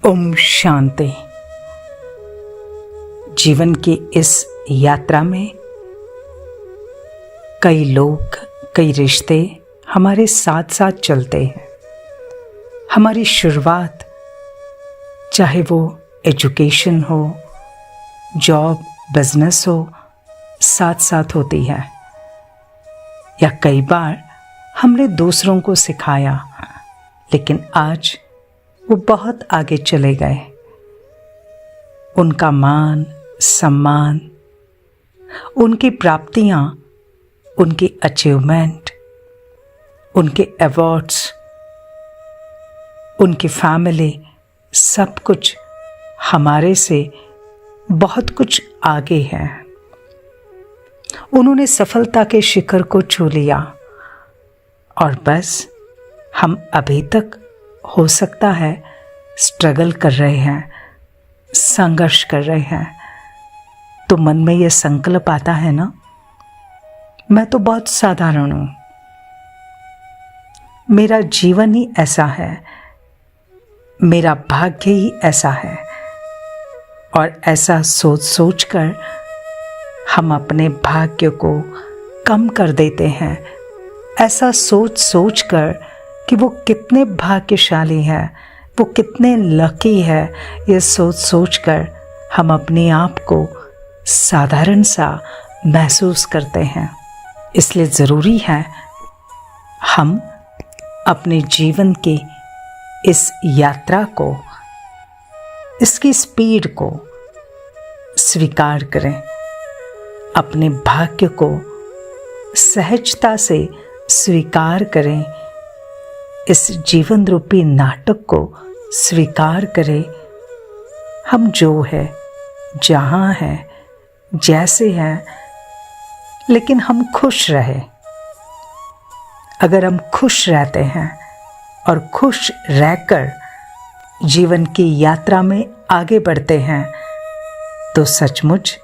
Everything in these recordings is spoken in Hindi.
ओम शांति। जीवन की इस यात्रा में कई लोग, कई रिश्ते हमारे साथ साथ चलते हैं। हमारी शुरुआत चाहे वो एजुकेशन हो, जॉब, बिजनेस हो, साथ साथ होती है। या कई बार हमने दूसरों को सिखाया, लेकिन आज वो बहुत आगे चले गए। उनका मान, सम्मान, उनकी प्राप्तियां, उनकी अचीवमेंट, उनके अवार्ड्स, उनकी फैमिली, सब कुछ हमारे से बहुत कुछ आगे है। उन्होंने सफलता के शिखर को छू लिया और बस हम अभी तक हो सकता है स्ट्रगल कर रहे हैं, संघर्ष कर रहे हैं। तो मन में यह संकल्प आता है ना, मैं तो बहुत साधारण हूं, मेरा जीवन ही ऐसा है, मेरा भाग्य ही ऐसा है। और ऐसा सोच सोच कर हम अपने भाग्य को कम कर देते हैं। ऐसा सोच सोच कर कि वो कितने भाग्यशाली है, वो कितने लकी है, ये सोच सोच कर हम अपने आप को साधारण सा महसूस करते हैं। इसलिए ज़रूरी है हम अपने जीवन की इस यात्रा को, इसकी स्पीड को स्वीकार करें, अपने भाग्य को सहजता से स्वीकार करें, इस जीवन रूपी नाटक को स्वीकार करें। हम जो है, जहाँ है, जैसे हैं, लेकिन हम खुश रहे। अगर हम खुश रहते हैं और खुश रहकर जीवन की यात्रा में आगे बढ़ते हैं, तो सचमुच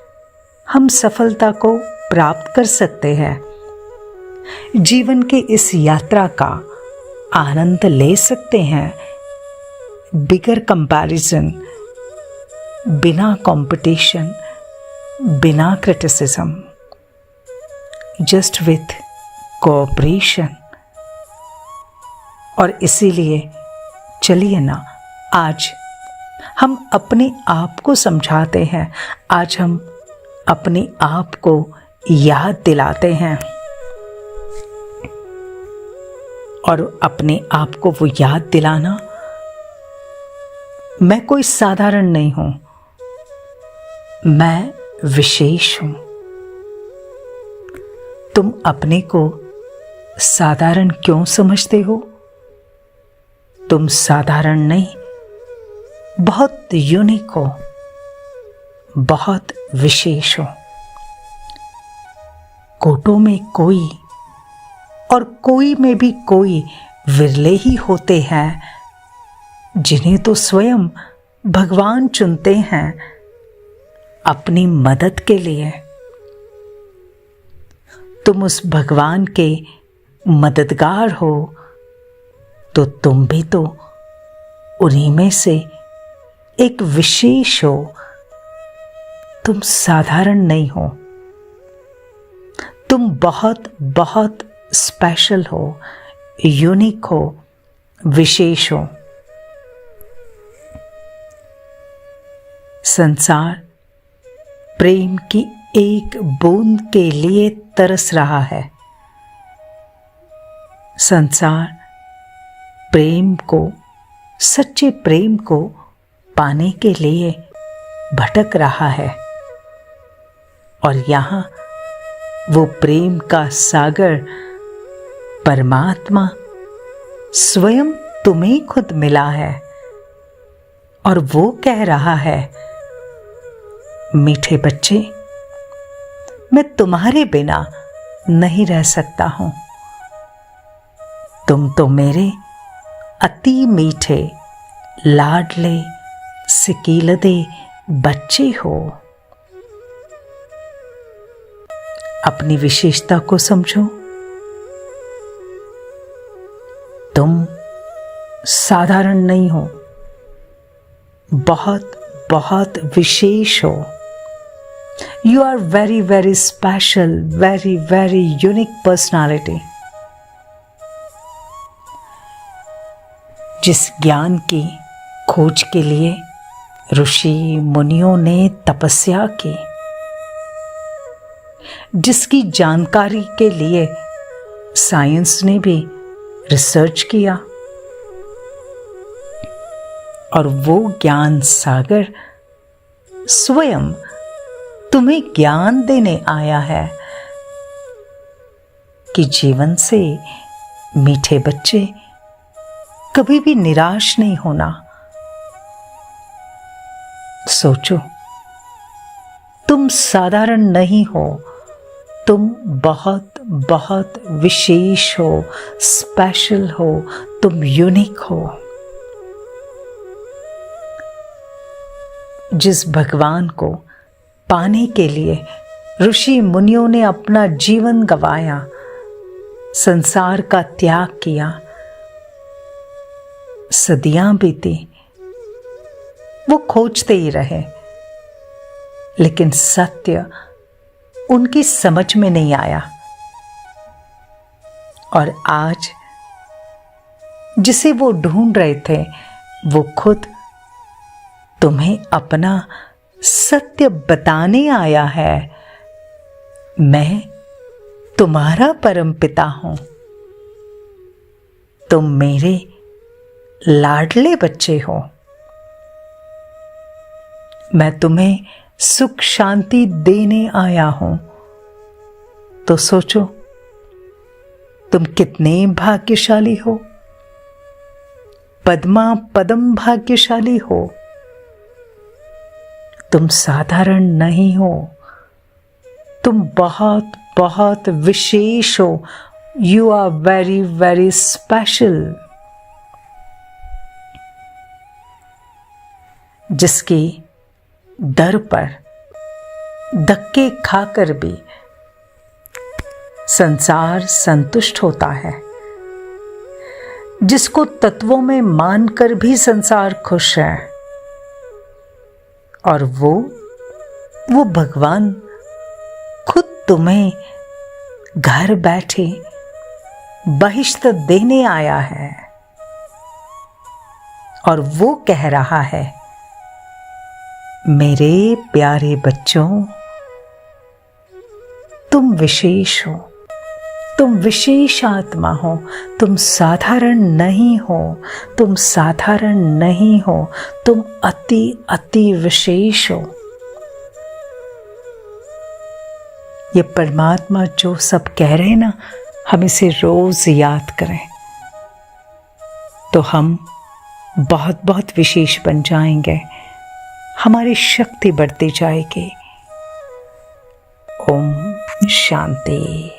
हम सफलता को प्राप्त कर सकते हैं। जीवन के इस यात्रा का आनंद ले सकते हैं बिगर कंपैरिजन, बिना कंपटीशन, बिना क्रिटिसिज्म, जस्ट विथ कोऑपरेशन। और इसीलिए चलिए ना, आज हम अपने आप को समझाते हैं, आज हम अपने आप को याद दिलाते हैं। और अपने आप को वो याद दिलाना, मैं कोई साधारण नहीं हूं, मैं विशेष हूं। तुम अपने को साधारण क्यों समझते हो? तुम साधारण नहीं, बहुत यूनिक हो, बहुत विशेष हो। कोटों में कोई और कोई में भी कोई विरले ही होते हैं, जिन्हें तो स्वयं भगवान चुनते हैं अपनी मदद के लिए। तुम उस भगवान के मददगार हो, तो तुम भी तो उन्हीं में से एक विशेष हो। तुम साधारण नहीं हो, तुम बहुत बहुत स्पेशल हो, यूनिक हो, विशेष हो। संसार प्रेम की एक बूंद के लिए तरस रहा है। संसार प्रेम को, सच्चे प्रेम को पाने के लिए भटक रहा है। और यहाँ वो प्रेम का सागर परमात्मा स्वयं तुम्हें खुद मिला है। और वो कह रहा है, मीठे बच्चे, मैं तुम्हारे बिना नहीं रह सकता हूं। तुम तो मेरे अति मीठे, लाडले, सिकीलदे बच्चे हो। अपनी विशेषता को समझो। तुम साधारण नहीं हो, बहुत बहुत विशेष हो। You are very very special, very very unique personality. जिस ज्ञान की खोज के लिए ऋषि मुनियों ने तपस्या की, जिसकी जानकारी के लिए साइंस ने भी रिसर्च किया, और वो ज्ञान सागर स्वयं तुम्हें ज्ञान देने आया है कि जीवन से मीठे बच्चे कभी भी निराश नहीं होना। सोचो, तुम साधारण नहीं हो, तुम बहुत बहुत विशेष हो, स्पेशल हो, तुम यूनिक हो। जिस भगवान को पाने के लिए ऋषि मुनियों ने अपना जीवन गंवाया, संसार का त्याग किया, सदियां बीती, वो खोजते ही रहे, लेकिन सत्य उनकी समझ में नहीं आया। और आज जिसे वो ढूंढ रहे थे, वो खुद तुम्हें अपना सत्य बताने आया है। मैं तुम्हारा परमपिता हूं, तुम मेरे लाडले बच्चे हो। मैं तुम्हें सुख शांति देने आया हूं। तो सोचो, तुम कितने भाग्यशाली हो, पद्मा पदम भाग्यशाली हो। तुम साधारण नहीं हो, तुम बहुत बहुत विशेष हो। You are very very special. जिसकी दर पर धक्के खाकर भी संसार संतुष्ट होता है, जिसको तत्वों में मानकर भी संसार खुश है, और वो भगवान खुद तुम्हें घर बैठे बहिश्त देने आया है, और वो कह रहा है, मेरे प्यारे बच्चों, तुम विशेष हो, तुम विशेष आत्मा हो, तुम साधारण नहीं हो, तुम साधारण नहीं हो, तुम अति अति विशेष हो। ये परमात्मा जो सब कह रहे हैं ना, हम इसे रोज याद करें तो हम बहुत बहुत विशेष बन जाएंगे, हमारी शक्ति बढ़ती जाएगी। ओम शांति।